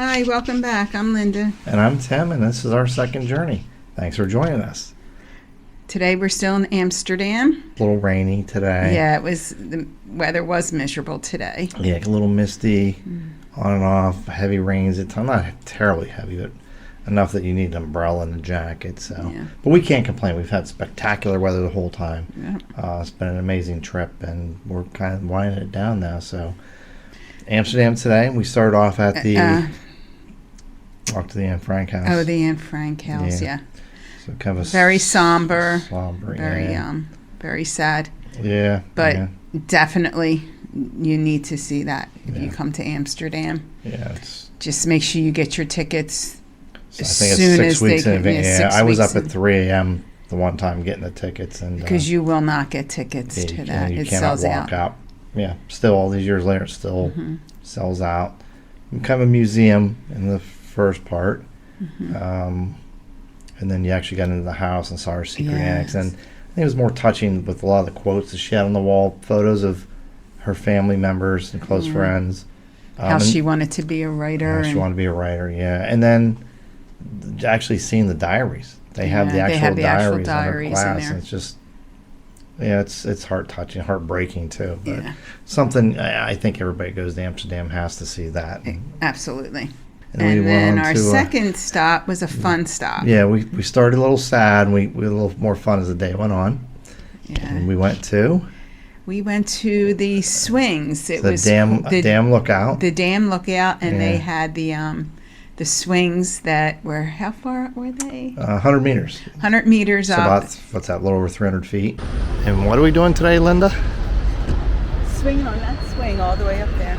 Hi, welcome back. I'm Linda. And I'm Tim, and this is our second journey. Thanks for joining us. Today we're still in Amsterdam. A little rainy today. Yeah, the weather was miserable today. Yeah, a little misty, on and off, heavy rains. It's not terribly heavy, but enough that you need an umbrella and a jacket. So, Yeah. But we can't complain. We've had spectacular weather the whole time. Yeah. It's been an amazing trip, and we're kind of winding it down now. So, Amsterdam today. We started off at the walk to the Anne Frank house. Oh, the Anne Frank house, yeah. So kind of a very somber, very sad. Yeah, but yeah. Definitely you need to see that if you come to Amsterdam. Yeah, just make sure you get your tickets. So I think it's 6 weeks in advance. Yeah, I was up at 3 a.m. the one time getting the tickets, and because you will not get tickets to that. You it cannot sells walk out. Yeah, still all these years later, it still sells out. Kind of a museum in the first part, and then you actually got into the house and saw her secret annex. And I think it was more touching with a lot of the quotes that she had on the wall, photos of her family members and close friends. How she wanted to be a writer. She wanted to be a writer, yeah. And then actually seeing the diaries. They have the actual diaries in her class. And it's just, it's heart-touching, heartbreaking too. But something I think everybody goes to Amsterdam has to see that. Absolutely. And then our second stop was a fun stop. Yeah, we started a little sad, and we had a little more fun as the day went on. Yeah. And we went to the swings. It was dam lookout. The dam lookout, and they had the swings that were, how far were they? 100 meters. 100 meters so up. About, what's that, a little over 300 feet. And what are we doing today, Linda? Swinging on that swing all the way up there.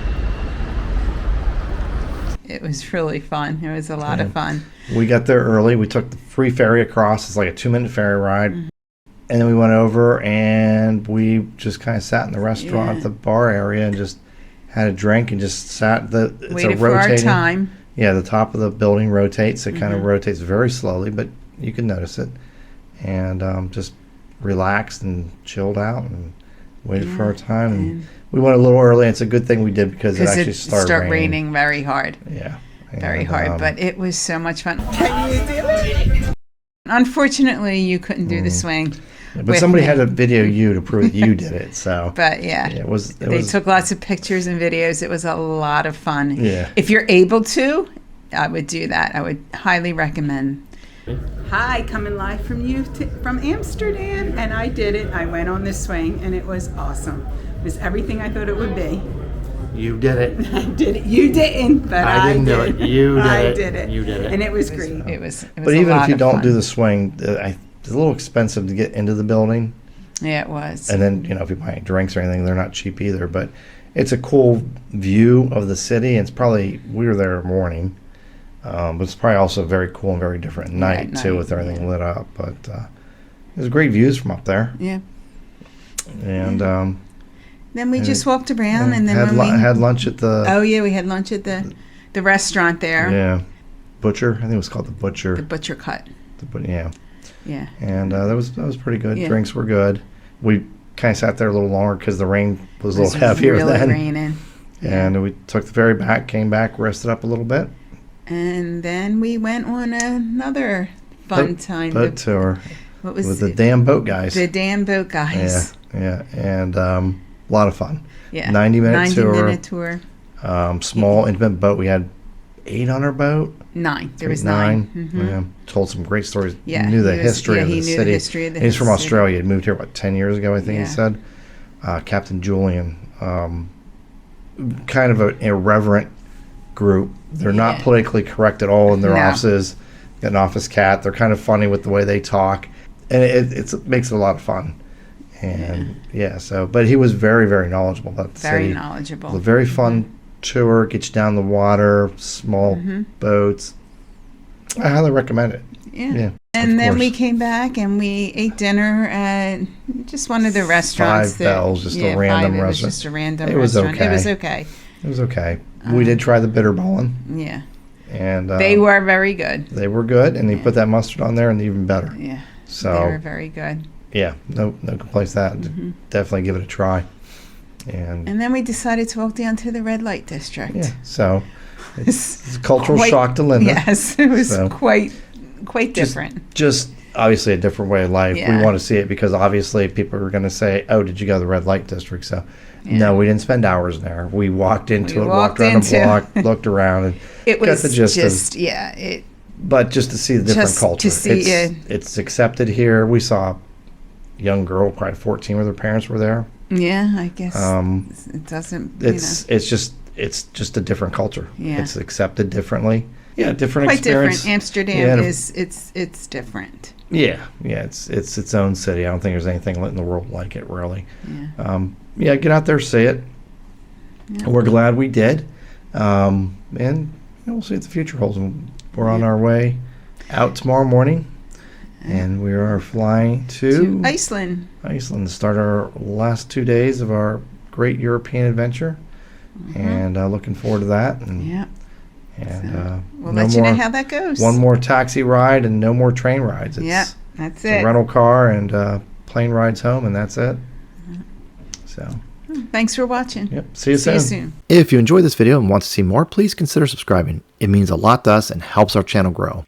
It was really fun. It was a lot of fun. We got there early. We took the free ferry across. It's like a 2-minute ferry ride. And then we went over, and we just kind of sat in the restaurant at the bar area and just had a drink and just sat. Waited for our time. Yeah, the top of the building rotates. It kind of rotates very slowly, but you can notice it. And just relaxed and chilled out and waited for our time. And we went a little early, and it's a good thing we did because it actually started raining very hard. Yeah. Very hard, but it was so much fun. Can you do it? Unfortunately, you couldn't do the swing. Yeah, but somebody had to video you to prove that you did it. So. But they took lots of pictures and videos. It was a lot of fun. Yeah. If you're able to, I would do that. I would highly recommend. Hi, coming live from Amsterdam, and I did it. I went on the swing, and it was awesome. It was everything I thought it would be. You did it. I did it. You didn't, but I didn't do it. You did it. I did it. You did it. And it was great. It was but even if you don't do the swing, it's a little expensive to get into the building. Yeah, it was. And then, if you buy drinks or anything, they're not cheap either. But it's a cool view of the city. It's probably, we were there morning. But it's probably also very cool and very different at night, too, with everything lit up. But there's great views from up there. Yeah. And then we just walked around, and then had lunch at the. Oh yeah, we had lunch at the restaurant there. Yeah, Butcher. I think it was called the Butcher. The Butcher Cut. Yeah. Yeah. And that was pretty good. Yeah. Drinks were good. We kind of sat there a little longer because the rain was a little heavier really then. Raining. Yeah. And we took the ferry back, came back, rested up a little bit. And then we went on another fun time. Boat tour. What was with the damn boat guys? The damn boat guys. Yeah, and a lot of fun. Yeah. 90-minute tour. Small, intimate boat. We had 8 on our boat. 9. There was 9. Yeah. Told some great stories. Yeah. He knew the history of the city. He knew the history of the city. He's from Australia. He moved here, 10 years ago, I think he said. Captain Julian. Kind of an irreverent group. They're not politically correct at all in their offices. Got an office cat. They're kind of funny with the way they talk. And it makes it a lot of fun. And but he was very, very knowledgeable about the city. Very knowledgeable. It was a very fun tour, get you down the water, small boats. I highly recommend it. Yeah. And then we came back and we ate dinner at just one of the restaurants. 5 Bells, just a random restaurant. It was just a random restaurant. It was okay. It was okay. We did try the Bitterballen. Yeah. And they were very good. They were good, and he put that mustard on there, and even better. Yeah. So they were very good. Yeah, no complaints to that. Definitely give it a try. And then we decided to walk down to the red light district. Yeah, so it's a cultural shock to Linda. Yes, it was quite different. Just obviously a different way of life. Yeah. We want to see it because obviously people are going to say, "Oh, did you go to the red light district?" So no, we didn't spend hours there. We walked into it, walked around the block, looked around, and it was got the gist just But just to see the different culture, it's accepted here. We saw a young girl, probably 14, where their parents were there. Yeah, I guess it doesn't. It's just a different culture. Yeah, it's accepted differently. Yeah, different quite experience. Different. Amsterdam is it's different. Yeah, it's its own city. I don't think there's anything in the world like it, really. Yeah, get out there, see it. Yeah. We're glad we did, and we'll see what the future holds. We're on our way out tomorrow morning, and we are flying to Iceland. Iceland to start our last 2 days of our great European adventure, and looking forward to that. And, we'll let you know how that goes. One more taxi ride and no more train rides. That's it. A rental car and plane rides home, and that's it. So, thanks for watching. Yep. See you soon. If you enjoyed this video and want to see more, please consider subscribing. It means a lot to us and helps our channel grow.